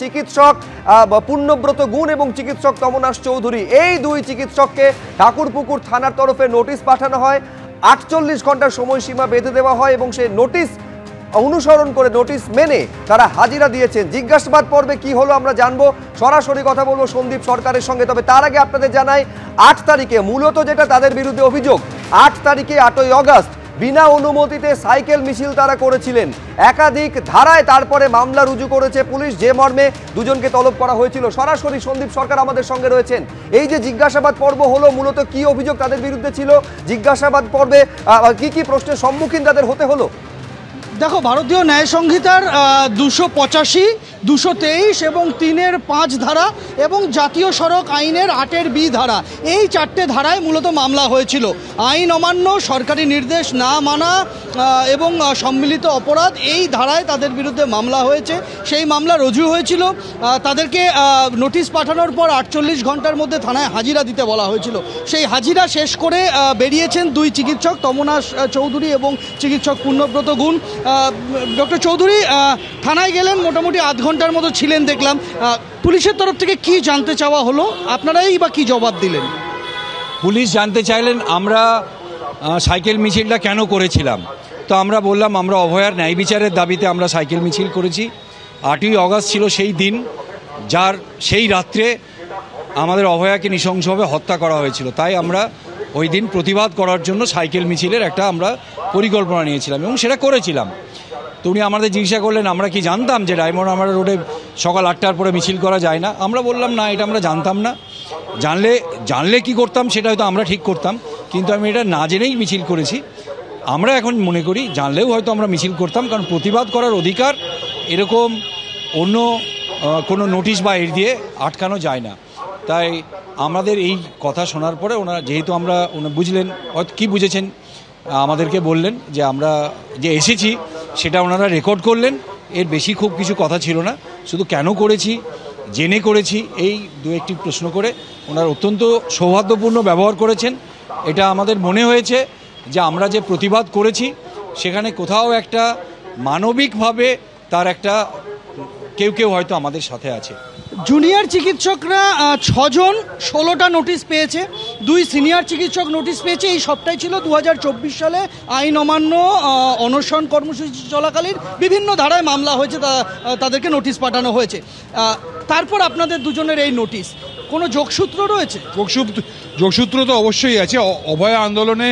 চিকিৎসক পুণ্যব্রত গুণ এবং চিকিৎসক তমনাশ চৌধুরী এই দুই চিকিৎসককে ঠাকুরপুকুর থানার তরফে নোটিশ পাঠানো হয়। ৪৮ ঘন্টার সময়সীমা বেঁধে দেওয়া হয় এবং সেই নোটিশ অনুসরণ করে নোটিশ মেনে তারা হাজিরা দিয়েছেন। জিজ্ঞাসাবাদ পর্বে কি হলো আমরা জানবো, সরাসরি কথা বলবো সন্দীপ সরকারের সঙ্গে। তবে তার আগে আপনাদের জানাই ৮ তারিখে মূলত যেটা তাদের বিরুদ্ধে অভিযোগ, ৮ তারিখে ৮ই অগাস্ট বিনা অনুমতিতে সাইকেল মিছিল তারা করেছিলেন। একাধিক ধারায় তারপরে মামলা রুজু করেছে পুলিশ, যে মর্মে দুজনকে তলব করা হয়েছিল। সরাসরি সন্দীপ সরকার আমাদের সঙ্গে রয়েছেন। এই যে জিজ্ঞাসাবাদ পর্ব হলো, মূলত কি অভিযোগ তাদের বিরুদ্ধে ছিল, জিজ্ঞাসাবাদ পর্বে কি কি প্রশ্নের সম্মুখীন তাদের হতে হলো? দেখো, ভারতীয় ন্যায় সংহিতার 285, 223 এবং 3-এর 5 ধারা এবং জাতীয় সড়ক আইনের 8-এর বি ধারা, এই 4টে ধারায় মূলত মামলা হয়েছিল। আইন অমান্য, সরকারি নির্দেশ না মানা এবং সম্মিলিত অপরাধ, এই ধারায় তাদের বিরুদ্ধে মামলা হয়েছে। সেই মামলা রুজু হয়েছিল। তাদেরকে নোটিশ পাঠানোর পর 48 ঘন্টার মধ্যে থানায় হাজিরা দিতে বলা হয়েছিল। সেই হাজিরা শেষ করে বেরিয়েছেন দুই চিকিৎসক, তমনাশ চৌধুরী এবং চিকিৎসক পুণ্যব্রত গুণ। ডক্টর চৌধুরী থানায় গেলেন, মোটামুটি আধ ঘন্টার মতো ছিলেন দেখলাম। পুলিশের তরফ থেকে কি জানতে চাওয়া হলো, আপনারাই বা কি জবাব দিলেন? পুলিশ জানতে চাইলেন আমরা সাইকেল মিছিলটা কেন করেছিলাম। তো আমরা বললাম আমরা অভয়ার ন্যায় বিচারের দাবিতে আমরা সাইকেল মিছিল করেছি। 8ই অগাস্ট ছিল সেই দিন, যার সেই রাত্রে আমাদের অভয়াকে নৃশংসভাবে হত্যা করা হয়েছিল। তাই আমরা ওই দিন প্রতিবাদ করার জন্য সাইকেল মিছিলের একটা আমরা পরিকল্পনা নিয়েছিলাম এবং সেটা করেছিলাম। তো উনি আমাদের জিজ্ঞাসা করলেন আমরা কি জানতাম যে ডায়মন্ড হারবার রোডে সকাল 8টার পরে মিছিল করা যায় না। আমরা বললাম না, এটা আমরা জানতাম না। জানলে কি করতাম সেটা হয়তো আমরা ঠিক করতাম, কিন্তু আমি এটা না জেনেই মিছিল করেছি। আমরা এখন মনে করি জানলেও হয়তো আমরা মিছিল করতাম, কারণ প্রতিবাদ করার অধিকার এরকম অন্য কোনো নোটিশ বা এর দিয়ে আটকানো যায় না। তাই আমাদের এই কথা শোনার পরে ওনারা, যেহেতু আমরা বুঝলেন, হয়তো কী বুঝেছেন, আমাদেরকে বললেন যে আমরা যে এসেছি সেটা ওনারা রেকর্ড করলেন। এর বেশি খুব কিছু কথা ছিল না, শুধু কেন করেছি, জেনে করেছি, এই দু একটি প্রশ্ন করে ওনারা অত্যন্ত সৌহার্দ্যপূর্ণ ব্যবহার করেছেন। এটা আমাদের মনে হয়েছে যে আমরা যে প্রতিবাদ করেছি সেখানে কোথাও একটা মানবিকভাবে তার একটা কেউ হয়তো আমাদের সাথে আছে। জুনিয়র চিকিৎসকরা 6 জন 16টা নোটিশ পেয়েছে, 2 সিনিয়র চিকিৎসক নোটিশ পেয়েছে। এই সপ্তাহে ছিল 2024 সালে আইন অমান্য অনশন কর্মসূচি চলাকালীন বিভিন্ন ধারায় মামলা হয়েছে, তাদেরকে নোটিশ পাঠানো হয়েছে। তারপর আপনাদের দুজনের এই নোটিশ, কোনো যোগসূত্র রয়েছে? যোগসূত্র তো অবশ্যই আছে। অভয় আন্দোলনে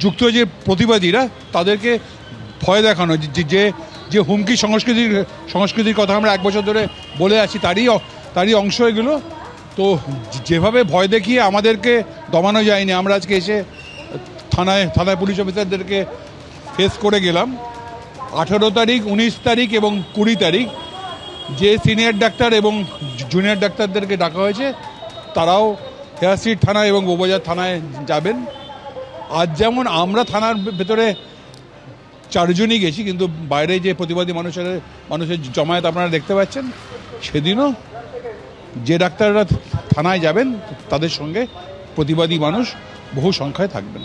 যুক্ত যে প্রতিবাদীরা, তাদেরকে ভয় দেখানো, যে হুমকি সংস্কৃতির কথা আমরা 1 বছর ধরে বলে আছি, তারই অংশ এগুলো। তো যেভাবে ভয় দেখিয়ে আমাদেরকে দমানো যায়নি, আমরা আজকে এসে থানায় পুলিশ অফিসারদেরকে ফেস করে গেলাম। 18 তারিখ, 19 তারিখ এবং 20 তারিখ যে সিনিয়র ডাক্তার এবং জুনিয়র ডাক্তারদেরকে ডাকা হয়েছে, তারাও হেয়ার স্ট্রিট থানায় এবং বউবাজার থানায় যাবেন। আজ যেমন আমরা থানার ভেতরে 4 জনই গেছি, কিন্তু বাইরে যে প্রতিবাদী মানুষের জমায়েত আপনারা দেখতে পাচ্ছেন, সেদিনও যে ডাক্তাররা থানায় যাবেন তাদের সঙ্গে প্রতিবাদী মানুষ বহু সংখ্যায় থাকবেন।